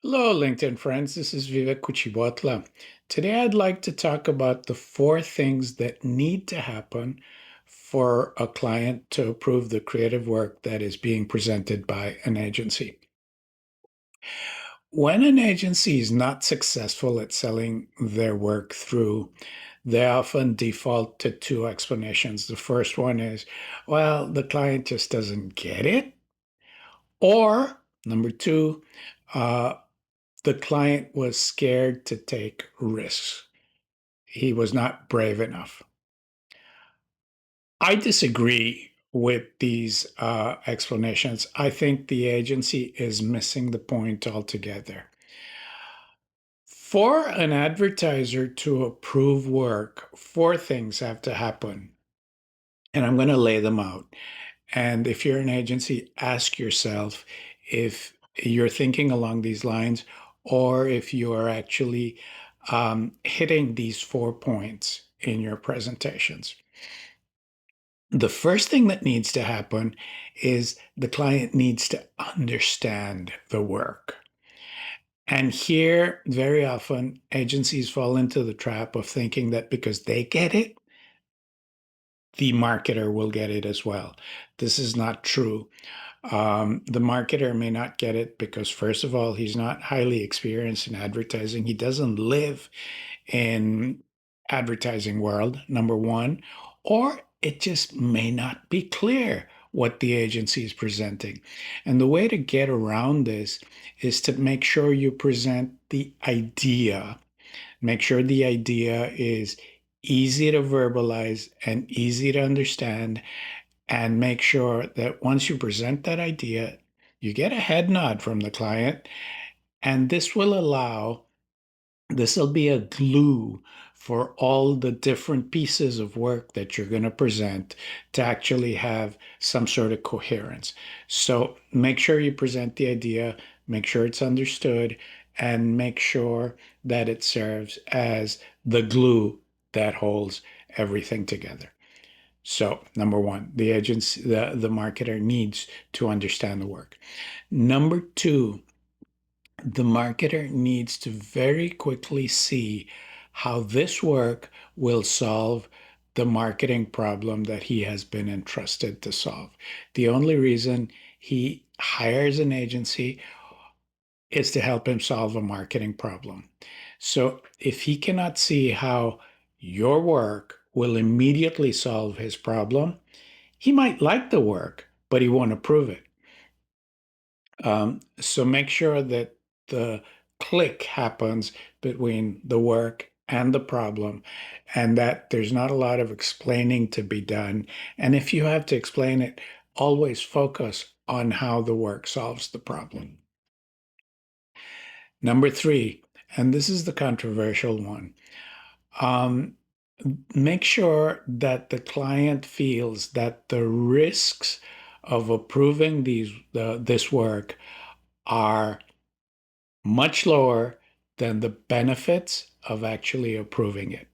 Hello, LinkedIn friends. This is Vivek Kuchibotla. Today, I'd like to talk about the four things that need to happen for a client to approve the creative work that is being presented by an agency. When an agency is not successful at selling their work through, they often default to two explanations. The first one is, well, the client just doesn't get it. Or number two, uh, the client was scared to take risks. He was not brave enough. I disagree with these explanations. I think the agency is missing the point altogether. For an advertiser to approve work, four things have to happen, and I'm going to lay them out. And if you're an agency, ask yourself if you're thinking along these lines or if you are actually hitting these 4 points in your presentations. The first thing that needs to happen is the client needs to understand the work. And here, very often, agencies fall into the trap of thinking that because they get it, the marketer will get it as well. This is not true. The marketer may not get it because, first of all, he's not highly experienced in advertising. He doesn't live in advertising world, number one, or it just may not be clear what the agency is presenting. And the way to get around this is to make sure you present the idea. Make sure the idea is easy to verbalize and easy to understand, and make sure that once you present that idea, you get a head nod from the client, and this will be a glue for all the different pieces of work that you're going to present to actually have some sort of coherence. So make sure you present the idea, make sure it's understood, and make sure that it serves as the glue that holds everything together. So, number one, the marketer needs to understand the work. Number two, the marketer needs to very quickly see how this work will solve the marketing problem that he has been entrusted to solve. The only reason he hires an agency is to help him solve a marketing problem. So if he cannot see how your work will immediately solve his problem, he might like the work, but he won't approve it. So make sure that the click happens between the work and the problem, and that there's not a lot of explaining to be done. And if you have to explain it, always focus on how the work solves the problem. Number three, and this is the controversial one, um, make sure that the client feels that the risks of approving this work are much lower than the benefits of actually approving it.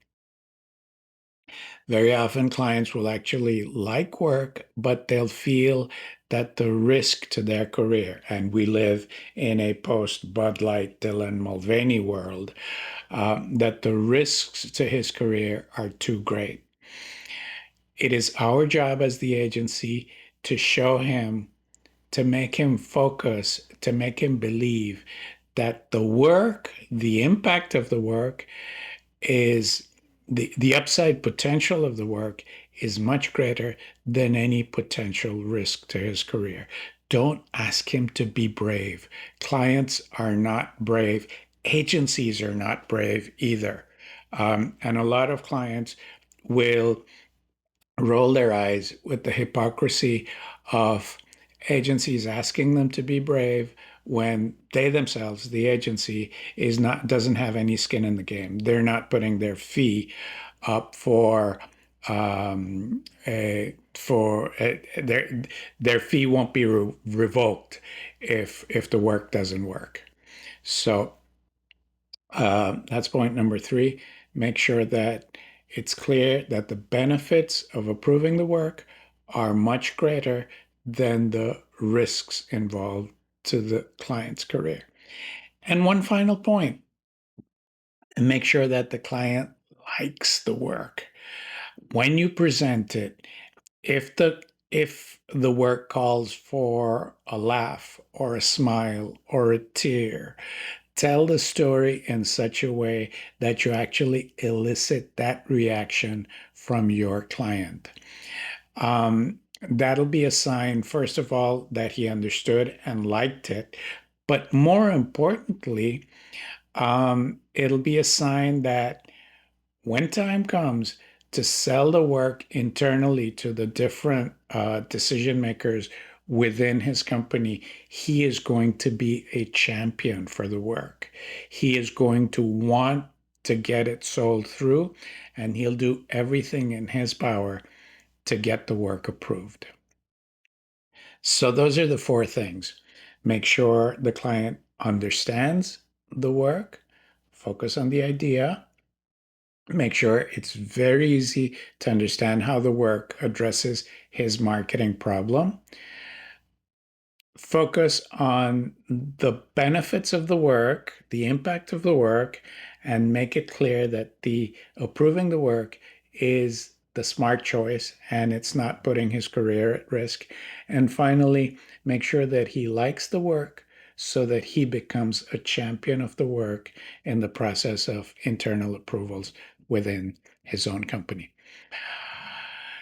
Very often, clients will actually like work, but they'll feel that the risk to their career, and we live in a post Bud Light, Dylan Mulvaney world, that the risks to his career are too great. It is our job as the agency to show him, to make him focus, to make him believe that the work, the impact of the work is the upside potential of the work is much greater than any potential risk to his career. Don't ask him to be brave. Clients are not brave. Agencies are not brave either. And a lot of clients will roll their eyes with the hypocrisy of agencies asking them to be brave when they themselves, the agency, doesn't have any skin in the game. They're not putting their fee up their fee won't be revoked if the work doesn't work. So that's point number three. Make sure that it's clear that the benefits of approving the work are much greater than the risks involved to the client's career. And one final point, and make sure that the client likes the work. When you present it, if the work calls for a laugh or a smile or a tear, tell the story in such a way that you actually elicit that reaction from your client. That'll be a sign, first of all, that he understood and liked it. But more importantly, it'll be a sign that when time comes to sell the work internally to the different decision makers within his company, he is going to be a champion for the work. He is going to want to get it sold through, and he'll do everything in his power to get the work approved. So, those are the four things. Make sure the client understands the work, focus on the idea, make sure it's very easy to understand how the work addresses his marketing problem. Focus on the benefits of the work, the impact of the work, and make it clear that the approving the work is the smart choice and it's not putting his career at risk. And finally, make sure that he likes the work so that he becomes a champion of the work in the process of internal approvals within his own company.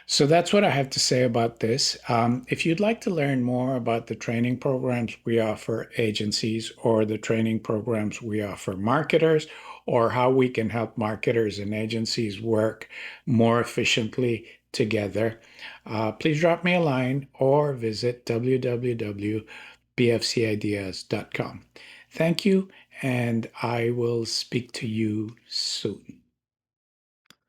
So that's what I have to say about this. If you'd like to learn more about the training programs we offer agencies or the training programs we offer marketers, or how we can help marketers and agencies work more efficiently together, please drop me a line or visit www.bfcideas.com. Thank you, and I will speak to you soon.